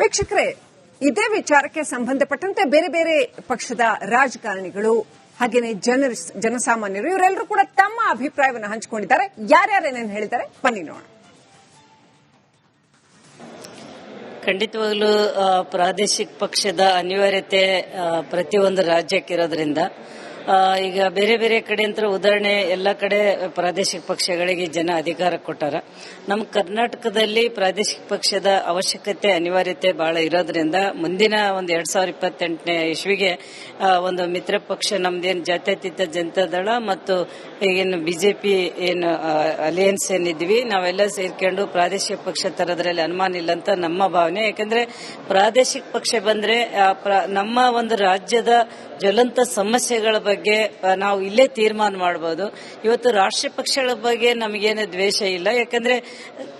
ವೀಕ್ಷಕರೇ, ಇದೇ ವಿಚಾರಕ್ಕೆ ಸಂಬಂಧಪಟ್ಟಂತೆ ಬೇರೆ ಬೇರೆ ಪಕ್ಷದ ರಾಜಕಾರಣಿಗಳು ಹಾಗೇನೆ ಜನಸಾಮಾನ್ಯರು ಇವರೆಲ್ಲರೂ ಕೂಡ ತಮ್ಮ ಅಭಿಪ್ರಾಯವನ್ನು ಹಂಚಿಕೊಂಡಿದ್ದಾರೆ. ಯಾರ್ಯಾರೇನೇನು ಹೇಳಿದ್ದಾರೆ ಬನ್ನಿ ನೋಡೋಣ. ಖಂಡಿತವಾಗ್ಲೂ ಪ್ರಾದೇಶಿಕ ಪಕ್ಷದ ಅನಿವಾರ್ಯತೆ ಪ್ರತಿಯೊಂದು ರಾಜ್ಯಕ್ಕಿರೋದ್ರಿಂದ ಈಗ ಬೇರೆ ಬೇರೆ ಕಡೆ ಅಂತ ಉದಾಹರಣೆ ಎಲ್ಲ ಕಡೆ ಪ್ರಾದೇಶಿಕ ಪಕ್ಷಗಳಿಗೆ ಜನ ಅಧಿಕಾರ ಕೊಟ್ಟಾರ. ನಮ್ಮ ಕರ್ನಾಟಕದಲ್ಲಿ ಪ್ರಾದೇಶಿಕ ಪಕ್ಷದ ಅವಶ್ಯಕತೆ ಅನಿವಾರ್ಯತೆ ಬಹಳ ಇರೋದ್ರಿಂದ ಮುಂದಿನ ಒಂದು 2028ನೇ ಇಸ್ವಿಗೆ ಒಂದು ಮಿತ್ರ ಪಕ್ಷ ನಮ್ದೇನು ಜಾತ್ಯತೀತ ಜನತಾದಳ ಮತ್ತು ಈಗೇನು ಬಿಜೆಪಿ ಏನು ಅಲಿಯನ್ಸ್ ಏನಿದ್ವಿ ನಾವೆಲ್ಲ ಸೇರ್ಕೊಂಡು ಪ್ರಾದೇಶಿಕ ಪಕ್ಷ ತರೋದ್ರಲ್ಲಿ ಅನುಮಾನ ಇಲ್ಲ ಅಂತ ನಮ್ಮ ಭಾವನೆ. ಯಾಕಂದ್ರೆ ಪ್ರಾದೇಶಿಕ ಪಕ್ಷ ಬಂದ್ರೆ ನಮ್ಮ ಒಂದು ರಾಜ್ಯದ ಜ್ವಲಂತ ಸಮಸ್ಯೆಗಳ ಬಗ್ಗೆ ನಾವು ಇಲ್ಲೇ ತೀರ್ಮಾನ ಮಾಡಬಹುದು. ಇವತ್ತು ರಾಷ್ಟ್ರೀಯ ಪಕ್ಷಗಳ ಬಗ್ಗೆ ನಮಗೇನು ದ್ವೇಷ ಇಲ್ಲ, ಯಾಕಂದ್ರೆ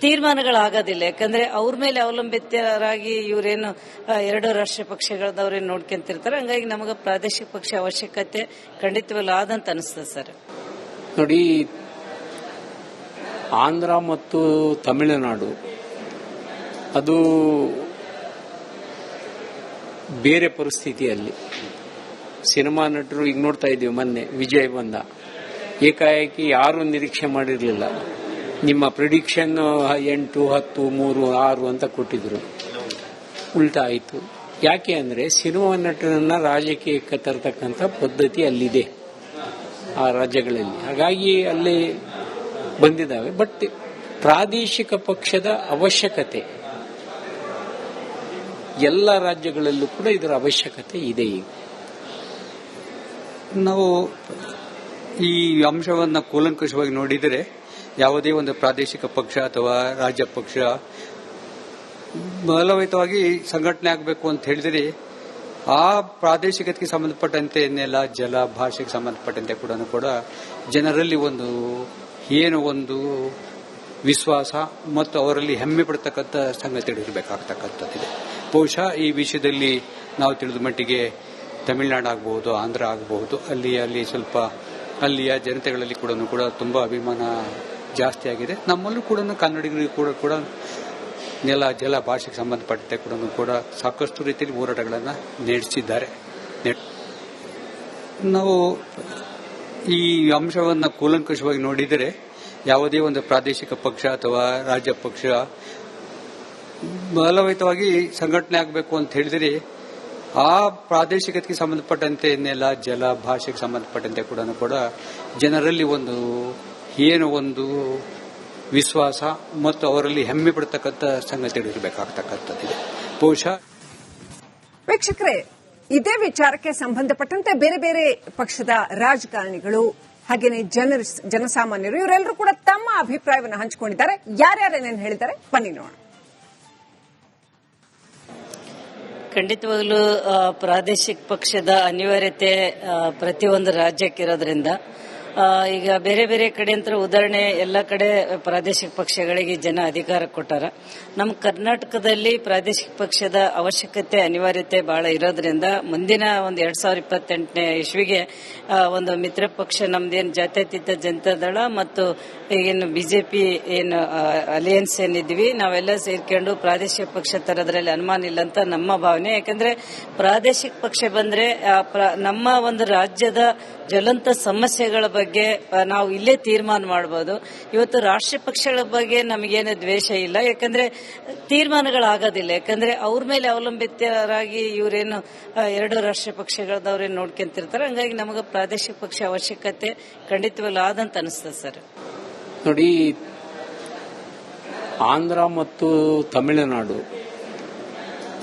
ತೀರ್ಮಾನಗಳಾಗೋದಿಲ್ಲ. ಯಾಕಂದ್ರೆ ಅವ್ರ ಮೇಲೆ ಅವಲಂಬಿತರಾಗಿ ಇವರೇನು ಎರಡು ರಾಷ್ಟ್ರೀಯ ಪಕ್ಷಗಳದವ್ರೇನು ನೋಡ್ಕೊಂತಿರ್ತಾರೆ. ಹಂಗಾಗಿ ನಮಗೆ ಪ್ರಾದೇಶಿಕ ಪಕ್ಷ ಅವಶ್ಯಕತೆ ಖಂಡಿತವಲ್ಲ ಆದಂತ ಅನಿಸ್ತದೆ ಸರ್. ನೋಡಿ, ಆಂಧ್ರ ಮತ್ತು ತಮಿಳುನಾಡು ಅದು ಬೇರೆ ಪರಿಸ್ಥಿತಿಯಲ್ಲಿ ಸಿನಿಮಾ ನಟರು ಈಗ ನೋಡ್ತಾ ಇದ್ದೀವಿ. ಮೊನ್ನೆ ವಿಜಯ್ ಬಂದ, ಏಕಾಏಕಿ ಯಾರು ನಿರೀಕ್ಷೆ ಮಾಡಿರಲಿಲ್ಲ. ನಿಮ್ಮ ಪ್ರಿಡಿಕ್ಷನ್ 8, 10, 3, 6 ಅಂತ ಕೊಟ್ಟಿದ್ರು, ಉಲ್ಟಾ ಆಯಿತು. ಯಾಕೆ ಅಂದರೆ ಸಿನಿಮಾ ನಟರನ್ನ ರಾಜಕೀಯಕ್ಕೆ ತರತಕ್ಕಂಥ ಪದ್ಧತಿ ಅಲ್ಲಿದೆ ಆ ರಾಜ್ಯಗಳಲ್ಲಿ, ಹಾಗಾಗಿ ಅಲ್ಲಿ ಬಂದಿದ್ದಾವೆ. ಬಟ್ ಪ್ರಾದೇಶಿಕ ಪಕ್ಷದ ಅವಶ್ಯಕತೆ ಎಲ್ಲ ರಾಜ್ಯಗಳಲ್ಲೂ ಕೂಡ ಇದರ ಅವಶ್ಯಕತೆ ಇದೆ. ಈಗ ನಾವು ಈ ಅಂಶವನ್ನು ಕೂಲಂಕಷವಾಗಿ ನೋಡಿದರೆ ಯಾವುದೇ ಒಂದು ಪ್ರಾದೇಶಿಕ ಪಕ್ಷ ಅಥವಾ ರಾಜ್ಯ ಪಕ್ಷ ಬಲಯುತವಾಗಿ ಸಂಘಟನೆ ಆಗಬೇಕು ಅಂತ ಹೇಳಿದರೆ ಆ ಪ್ರಾದೇಶಿಕತೆಗೆ ಸಂಬಂಧಪಟ್ಟಂತೆ ನೆಲ, ಜಲ, ಭಾಷೆಗೆ ಸಂಬಂಧಪಟ್ಟಂತೆ ಕೂಡ ಜನರಲ್ಲಿ ಒಂದು ವಿಶ್ವಾಸ ಮತ್ತು ಅವರಲ್ಲಿ ಹೆಮ್ಮೆ ಪಡ್ತಕ್ಕಂಥ ಸಂಗತಿಗಳು ಇರಬೇಕಾಗ್ತಕ್ಕಂಥದ್ದಿದೆ. ಬಹುಶಃ ಈ ವಿಷಯದಲ್ಲಿ ನಾವು ತಿಳಿದ ಮಟ್ಟಿಗೆ ತಮಿಳುನಾಡು ಆಗಬಹುದು, ಆಂಧ್ರ ಆಗಬಹುದು, ಅಲ್ಲಿ ಸ್ವಲ್ಪ ಅಲ್ಲಿಯ ಜನತೆಗಳಲ್ಲಿ ಕೂಡ ತುಂಬಾ ಅಭಿಮಾನ ಜಾಸ್ತಿ ಆಗಿದೆ. ನಮ್ಮಲ್ಲೂ ಕೂಡ ಕನ್ನಡಿಗರಿಗೂ ಕೂಡ ನೆಲ, ಜಲ, ಭಾಷೆಗೆ ಸಂಬಂಧಪಟ್ಟಂತೆ ಕೂಡ ಸಾಕಷ್ಟು ರೀತಿಯಲ್ಲಿ ಹೋರಾಟಗಳನ್ನು ನಡೆಸಿದ್ದಾರೆ. ನಾವು ಈ ಅಂಶವನ್ನು ಕೂಲಂಕಷವಾಗಿ ನೋಡಿದರೆ ಯಾವುದೇ ಒಂದು ಪ್ರಾದೇಶಿಕ ಪಕ್ಷ ಅಥವಾ ರಾಜ್ಯ ಪಕ್ಷ ಬಲಯುತವಾಗಿ ಸಂಘಟನೆ ಆಗಬೇಕು ಅಂತ ಹೇಳಿದರೆ ಆ ಪ್ರಾದೇಶಿಕತೆಗೆ ಸಂಬಂಧಪಟ್ಟಂತೆ ನೆಲ, ಜಲ, ಭಾಷೆಗೆ ಸಂಬಂಧಪಟ್ಟಂತೆ ಕೂಡ ಜನರಲ್ಲಿ ಒಂದು ವಿಶ್ವಾಸ ಮತ್ತು ಅವರಲ್ಲಿ ಹೆಮ್ಮೆ ಪಡ್ತಕ್ಕಂಥ ಸಂಗತಿಗಳು ಇರಬೇಕಾಗ್ತಕ್ಕಂಥದ್ದಿದೆ. ಬಹುಶಃ ವೀಕ್ಷಕರೇ, ಇದೇ ವಿಚಾರಕ್ಕೆ ಸಂಬಂಧಪಟ್ಟಂತೆ ಬೇರೆ ಬೇರೆ ಪಕ್ಷದ ರಾಜಕಾರಣಿಗಳು ಹಾಗೇನೆ ಜನಸಾಮಾನ್ಯರು ಇವರೆಲ್ಲರೂ ಕೂಡ ತಮ್ಮ ಅಭಿಪ್ರಾಯವನ್ನು ಹಂಚಿಕೊಂಡಿದ್ದಾರೆ. ಯಾರ್ಯಾರೇನೇನು ಹೇಳಿದ್ದಾರೆ ಬನ್ನಿ ನೋಡೋಣ. ಖಂಡಿತವಾಗ್ಲೂ ಪ್ರಾದೇಶಿಕ ಪಕ್ಷದ ಅನಿವಾರ್ಯತೆ ಪ್ರತಿಯೊಂದು ರಾಜ್ಯಕ್ಕಿರೋದ್ರಿಂದ ಈಗ ಬೇರೆ ಬೇರೆ ಕಡೆ ಅಂತ ಉದಾಹರಣೆ ಎಲ್ಲ ಕಡೆ ಪ್ರಾದೇಶಿಕ ಪಕ್ಷಗಳಿಗೆ ಜನ ಅಧಿಕಾರ ಕೊಟ್ಟಾರ. ನಮ್ಮ ಕರ್ನಾಟಕದಲ್ಲಿ ಪ್ರಾದೇಶಿಕ ಪಕ್ಷದ ಅವಶ್ಯಕತೆ ಅನಿವಾರ್ಯತೆ ಬಹಳ ಇರೋದ್ರಿಂದ ಮುಂದಿನ ಒಂದು 2028ನೇ ಇಸ್ವಿಗೆ ಒಂದು ಮಿತ್ರ ಪಕ್ಷ ನಮ್ದೇನು ಜಾತ್ಯತೀತ ಜನತಾದಳ ಮತ್ತು ಈಗೇನು ಬಿಜೆಪಿ ಏನು ಅಲಿಯನ್ಸ್ ಏನಿದ್ವಿ ನಾವೆಲ್ಲ ಸೇರ್ಕೊಂಡು ಪ್ರಾದೇಶಿಕ ಪಕ್ಷ ತರೋದ್ರಲ್ಲಿ ಅನುಮಾನ ಇಲ್ಲ ಅಂತ ನಮ್ಮ ಭಾವನೆ. ಯಾಕಂದ್ರೆ ಪ್ರಾದೇಶಿಕ ಪಕ್ಷ ಬಂದ್ರೆ ನಮ್ಮ ಒಂದು ರಾಜ್ಯದ ಜ್ವಲಂತ ಸಮಸ್ಯೆಗಳ ಬಗ್ಗೆ ನಾವು ಇಲ್ಲೇ ತೀರ್ಮಾನ ಮಾಡಬಹುದು. ಇವತ್ತು ರಾಷ್ಟ್ರೀಯ ಪಕ್ಷಗಳ ಬಗ್ಗೆ ನಮಗೇನು ದ್ವೇಷ ಇಲ್ಲ, ಯಾಕಂದ್ರೆ ತೀರ್ಮಾನಗಳಾಗೋದಿಲ್ಲ. ಯಾಕಂದ್ರೆ ಅವ್ರ ಮೇಲೆ ಅವಲಂಬಿತರಾಗಿ ಇವರೇನು ಎರಡು ರಾಷ್ಟ್ರೀಯ ಪಕ್ಷಗಳದವ್ರೇನು ನೋಡ್ಕೊಂತಿರ್ತಾರೆ. ಹಂಗಾಗಿ ನಮಗೆ ಪ್ರಾದೇಶಿಕ ಪಕ್ಷ ಅವಶ್ಯಕತೆ ಖಂಡಿತವಲ್ಲ ಆದಂತ ಅನಿಸ್ತದೆ ಸರ್. ನೋಡಿ, ಆಂಧ್ರ ಮತ್ತು ತಮಿಳುನಾಡು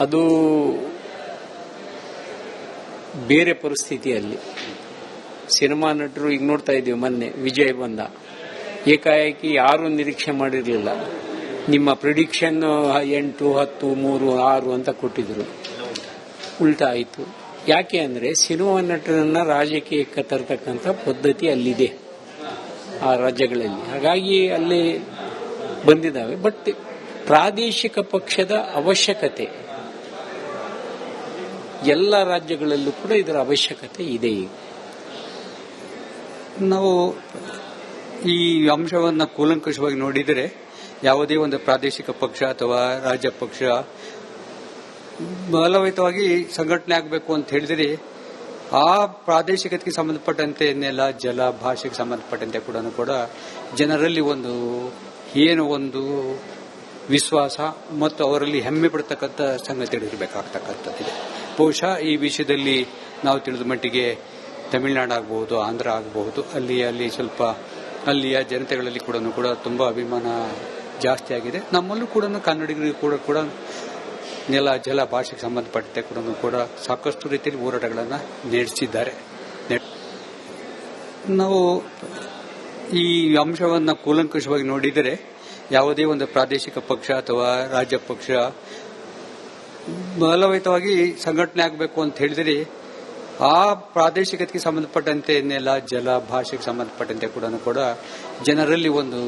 ಅದು ಬೇರೆ ಪರಿಸ್ಥಿತಿಯಲ್ಲಿ ಸಿನಿಮಾ ನಟರು ಈಗ ನೋಡ್ತಾ ಇದ್ದೀವಿ. ಮೊನ್ನೆ ವಿಜಯ್ ಬಂದ, ಏಕಾಏಕಿ ಯಾರು ನಿರೀಕ್ಷೆ ಮಾಡಿರಲಿಲ್ಲ. ನಿಮ್ಮ ಪ್ರಿಡಿಕ್ಷನ್ 8, 10, 3, 6 ಅಂತ ಕೊಟ್ಟಿದ್ರು, ಉಲ್ಟಾ ಆಯಿತು. ಯಾಕೆ ಅಂದರೆ ಸಿನಿಮಾ ನಟರನ್ನ ರಾಜಕೀಯಕ್ಕೆ ತರತಕ್ಕಂಥ ಪದ್ಧತಿ ಅಲ್ಲಿದೆ ಆ ರಾಜ್ಯಗಳಲ್ಲಿ, ಹಾಗಾಗಿ ಅಲ್ಲಿ ಬಂದಿದ್ದಾವೆ. ಬಟ್ ಪ್ರಾದೇಶಿಕ ಪಕ್ಷದ ಅವಶ್ಯಕತೆ ಎಲ್ಲ ರಾಜ್ಯಗಳಲ್ಲೂ ಕೂಡ ಇದರ ಅವಶ್ಯಕತೆ ಇದೆ. ಈಗ ನಾವು ಈ ಅಂಶವನ್ನು ಕೂಲಂಕಷವಾಗಿ ನೋಡಿದರೆ ಯಾವುದೇ ಒಂದು ಪ್ರಾದೇಶಿಕ ಪಕ್ಷ ಅಥವಾ ರಾಜ್ಯ ಪಕ್ಷ ಬಲಯುತವಾಗಿ ಸಂಘಟನೆ ಆಗಬೇಕು ಅಂತ ಹೇಳಿದರೆ ಆ ಪ್ರಾದೇಶಿಕತೆಗೆ ಸಂಬಂಧಪಟ್ಟಂತೆ ಏನೆಲ್ಲ ಜಲ ಭಾಷೆಗೆ ಸಂಬಂಧಪಟ್ಟಂತೆ ಕೂಡ ಜನರಲ್ಲಿ ಒಂದು ವಿಶ್ವಾಸ ಮತ್ತು ಅವರಲ್ಲಿ ಹೆಮ್ಮೆ ಪಡ್ತಕ್ಕಂಥ ಸಂಗತಿಗಳಿರಬೇಕಾಗ್ತಕ್ಕಂಥದ್ದಿದೆ. ಬಹುಶಃ ಈ ವಿಷಯದಲ್ಲಿ ನಾವು ತಿಳಿದ ಮಟ್ಟಿಗೆ ತಮಿಳುನಾಡು ಆಗಬಹುದು, ಆಂಧ್ರ ಆಗಬಹುದು, ಅಲ್ಲಿ ಸ್ವಲ್ಪ ಅಲ್ಲಿಯ ಜನತೆಗಳಲ್ಲಿ ಕೂಡ ತುಂಬಾ ಅಭಿಮಾನ ಜಾಸ್ತಿ ಆಗಿದೆ. ನಮ್ಮಲ್ಲೂ ಕೂಡ ಕನ್ನಡಿಗರಿಗೂ ಕೂಡ ನೆಲ ಜಲ ಭಾಷೆಗೆ ಸಂಬಂಧಪಟ್ಟಂತೆ ಕೂಡ ಸಾಕಷ್ಟು ರೀತಿಯಲ್ಲಿ ಹೋರಾಟಗಳನ್ನು ನಡೆಸಿದ್ದಾರೆ. ನಾವು ಈ ಅಂಶವನ್ನು ಕೂಲಂಕುಷವಾಗಿ ನೋಡಿದರೆ ಯಾವುದೇ ಒಂದು ಪ್ರಾದೇಶಿಕ ಪಕ್ಷ ಅಥವಾ ರಾಜ್ಯ ಪಕ್ಷ ಬಲಯುತವಾಗಿ ಸಂಘಟನೆ ಆಗಬೇಕು ಅಂತ ಹೇಳಿದರೆ ಆ ಪ್ರಾದೇಶಿಕತೆಗೆ ಸಂಬಂಧಪಟ್ಟಂತೆ ಏನೆಲ್ಲ ಜಲ ಭಾಷೆಗೆ ಸಂಬಂಧಪಟ್ಟಂತೆ ಕೂಡ ಜನರಲ್ಲಿ ಒಂದು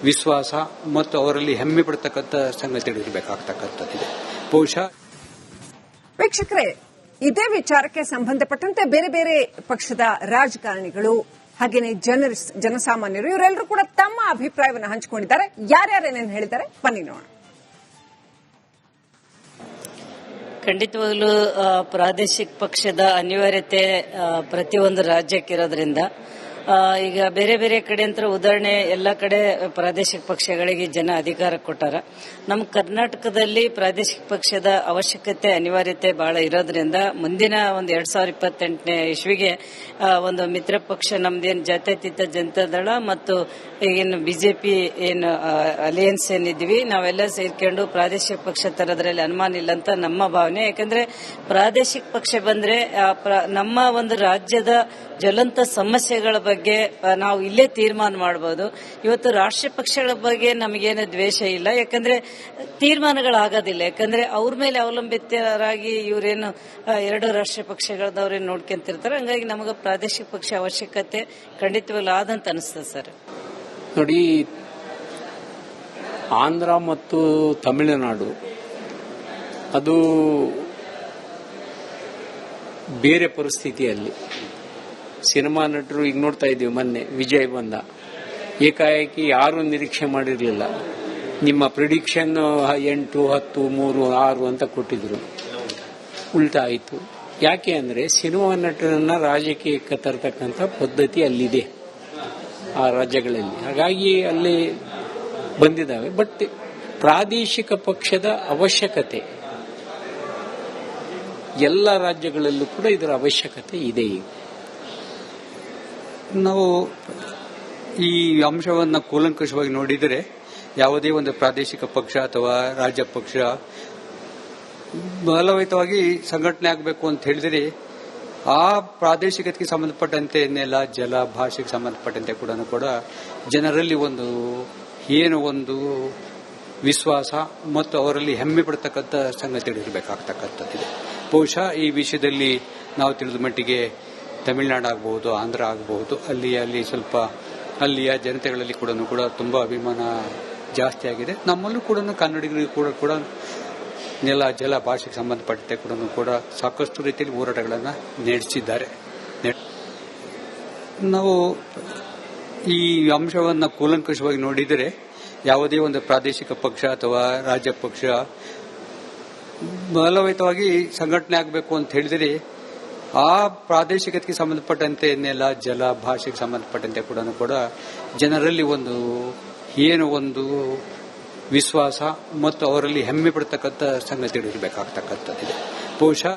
ವಿಶ್ವಾಸ ಮತ್ತು ಅವರಲ್ಲಿ ಹೆಮ್ಮೆ ಪಡ್ತಕ್ಕಂಥ ಸಂಗತಿಗಳಿರಬೇಕಾಗ್ತಕ್ಕಂಥದ್ದಿದೆ. ಬಹುಶಃ ವೀಕ್ಷಕರೇ, ಇದೇ ವಿಚಾರಕ್ಕೆ ಸಂಬಂಧಪಟ್ಟಂತೆ ಬೇರೆ ಬೇರೆ ಪಕ್ಷದ ರಾಜಕಾರಣಿಗಳು ಹಾಗೇನೆ ಜನಸಾಮಾನ್ಯರು ಇವರೆಲ್ಲರೂ ಕೂಡ ತಮ್ಮ ಅಭಿಪ್ರಾಯವನ್ನು ಹಂಚಿಕೊಂಡಿದ್ದಾರೆ. ಯಾರ್ಯಾರೇನೇನು ಹೇಳಿದ್ದಾರೆ ಬನ್ನಿ ನೋಡೋಣ. ಖಂಡಿತವಾಗ್ಲೂ ಪ್ರಾದೇಶಿಕ ಪಕ್ಷದ ಅನಿವಾರ್ಯತೆ ಪ್ರತಿಯೊಂದು ರಾಜ್ಯಕ್ಕಿರೋದ್ರಿಂದ ಈಗ ಬೇರೆ ಬೇರೆ ಕಡೆ ಅಂತ ಉದಾಹರಣೆ ಎಲ್ಲ ಕಡೆ ಪ್ರಾದೇಶಿಕ ಪಕ್ಷಗಳಿಗೆ ಜನ ಅಧಿಕಾರ ಕೊಟ್ಟಾರ. ನಮ್ಮ ಕರ್ನಾಟಕದಲ್ಲಿ ಪ್ರಾದೇಶಿಕ ಪಕ್ಷದ ಅವಶ್ಯಕತೆ ಅನಿವಾರ್ಯತೆ ಬಹಳ ಇರೋದ್ರಿಂದ ಮುಂದಿನ ಒಂದು 2028ನೇ ಇಸ್ವಿಗೆ ಒಂದು ಮಿತ್ರ ಪಕ್ಷ ನಮ್ದೇನು ಜಾತ್ಯತೀತ ಜನತಾದಳ ಮತ್ತು ಈಗಿನ ಬಿಜೆಪಿ ಏನು ಅಲಿಯನ್ಸ್ ಏನಿದ್ವಿ ನಾವೆಲ್ಲ ಸೇರ್ಕೊಂಡು ಪ್ರಾದೇಶಿಕ ಪಕ್ಷ ತರೋದ್ರಲ್ಲಿ ಅನುಮಾನ ಇಲ್ಲ ಅಂತ ನಮ್ಮ ಭಾವನೆ. ಯಾಕಂದ್ರೆ ಪ್ರಾದೇಶಿಕ ಪಕ್ಷ ಬಂದ್ರೆ ನಮ್ಮ ಒಂದು ರಾಜ್ಯದ ಜ್ವಲಂತ ಸಮಸ್ಯೆಗಳ ಬಗ್ಗೆ ನಾವು ಇಲ್ಲೇ ತೀರ್ಮಾನ ಮಾಡಬಹುದು. ಇವತ್ತು ರಾಷ್ಟ್ರೀಯ ಪಕ್ಷಗಳ ಬಗ್ಗೆ ನಮಗೇನು ದ್ವೇಷ ಇಲ್ಲ, ಯಾಕಂದ್ರೆ ತೀರ್ಮಾನಗಳಾಗೋದಿಲ್ಲ. ಯಾಕಂದ್ರೆ ಅವ್ರ ಮೇಲೆ ಅವಲಂಬಿತರಾಗಿ ಇವರೇನು ಎರಡು ರಾಷ್ಟ್ರೀಯ ಪಕ್ಷಗಳದವ್ರೇನು ನೋಡ್ಕೊಂತಿರ್ತಾರೆ. ಹಂಗಾಗಿ ನಮಗೆ ಪ್ರಾದೇಶಿಕ ಪಕ್ಷ ಅವಶ್ಯಕತೆ ಖಂಡಿತವಾಗ್ಲೂ ಆದಂತ ಅನಿಸ್ತದೆ ಸರ್. ನೋಡಿ, ಆಂಧ್ರ ಮತ್ತು ತಮಿಳುನಾಡು ಅದು ಬೇರೆ ಪರಿಸ್ಥಿತಿಯಲ್ಲಿ ಸಿನಿಮಾ ನಟರು ಈಗ ನೋಡ್ತಾ ಇದ್ದೀವಿ. ಮೊನ್ನೆ ವಿಜಯ್ ಬಂದ, ಏಕಾಏಕಿ ಯಾರು ನಿರೀಕ್ಷೆ ಮಾಡಿರಲಿಲ್ಲ. ನಿಮ್ಮ ಪ್ರಿಡಿಕ್ಷನ್ 8, 10, 3, 6 ಅಂತ ಕೊಟ್ಟಿದ್ರು, ಉಲ್ಟಾ ಆಯಿತು. ಯಾಕೆ ಅಂದರೆ ಸಿನಿಮಾ ನಟರನ್ನ ರಾಜಕೀಯಕ್ಕೆ ತರತಕ್ಕಂಥ ಪದ್ಧತಿ ಅಲ್ಲಿದೆ ಆ ರಾಜ್ಯಗಳಲ್ಲಿ, ಹಾಗಾಗಿ ಅಲ್ಲಿ ಬಂದಿದ್ದಾವೆ. ಬಟ್ ಪ್ರಾದೇಶಿಕ ಪಕ್ಷದ ಅವಶ್ಯಕತೆ ಎಲ್ಲ ರಾಜ್ಯಗಳಲ್ಲೂ ಕೂಡ ಇದರ ಅವಶ್ಯಕತೆ ಇದೆ. ಈಗ ನಾವು ಈ ಅಂಶವನ್ನು ಕೂಲಂಕುಷವಾಗಿ ನೋಡಿದರೆ ಯಾವುದೇ ಒಂದು ಪ್ರಾದೇಶಿಕ ಪಕ್ಷ ಅಥವಾ ರಾಜ್ಯ ಪಕ್ಷ ಬಲಯುತವಾಗಿ ಸಂಘಟನೆ ಆಗಬೇಕು ಅಂತ ಹೇಳಿದರೆ ಆ ಪ್ರಾದೇಶಿಕತೆಗೆ ಸಂಬಂಧಪಟ್ಟಂತೆ ಏನೆಲ್ಲ ಜಲ ಭಾಷೆಗೆ ಸಂಬಂಧಪಟ್ಟಂತೆ ಕೂಡ ಜನರಲ್ಲಿ ಒಂದು ವಿಶ್ವಾಸ ಮತ್ತು ಅವರಲ್ಲಿ ಹೆಮ್ಮೆ ಪಡ್ತಕ್ಕಂಥ ಸಂಗತಿಗಳಿರಬೇಕಾಗ್ತಕ್ಕಂಥದ್ದಿದೆ. ಬಹುಶಃ ಈ ವಿಷಯದಲ್ಲಿ ನಾವು ತಿಳಿದ ಮಟ್ಟಿಗೆ ತಮಿಳುನಾಡು ಆಗಬಹುದು, ಆಂಧ್ರ ಆಗಬಹುದು, ಅಲ್ಲಿ ಸ್ವಲ್ಪ ಅಲ್ಲಿಯ ಜನತೆಗಳಲ್ಲಿ ಕೂಡ ತುಂಬಾ ಅಭಿಮಾನ ಜಾಸ್ತಿ ಆಗಿದೆ. ನಮ್ಮಲ್ಲೂ ಕೂಡ ಕನ್ನಡಿಗರಿಗೂ ಕೂಡ ನೆಲ ಜಲ ಭಾಷೆಗೆ ಸಂಬಂಧಪಟ್ಟಂತೆ ಕೂಡ ಸಾಕಷ್ಟು ರೀತಿಯಲ್ಲಿ ಹೋರಾಟಗಳನ್ನು ನಡೆಸಿದ್ದಾರೆ. ನಾವು ಈ ಅಂಶವನ್ನು ಕೂಲಂಕುಷವಾಗಿ ನೋಡಿದರೆ ಯಾವುದೇ ಒಂದು ಪ್ರಾದೇಶಿಕ ಪಕ್ಷ ಅಥವಾ ರಾಜ್ಯ ಪಕ್ಷ ಬಲಯುತವಾಗಿ ಸಂಘಟನೆ ಆಗಬೇಕು ಅಂತ ಹೇಳಿದರೆ ಆ ಪ್ರಾದೇಶಿಕತೆಗೆ ಸಂಬಂಧಪಟ್ಟಂತೆ ಏನೆಲ್ಲ ಜಲ ಭಾಷೆಗೆ ಸಂಬಂಧಪಟ್ಟಂತೆ ಕೂಡ ಜನರಲ್ಲಿ ಒಂದು ವಿಶ್ವಾಸ ಮತ್ತು ಅವರಲ್ಲಿ ಹೆಮ್ಮೆ ಪಡ್ತಕ್ಕಂಥ ಸಂಗತಿಗಳಿರಬೇಕಾಗ್ತಕ್ಕಂಥದ್ದಿದೆ. ಬಹುಶಃ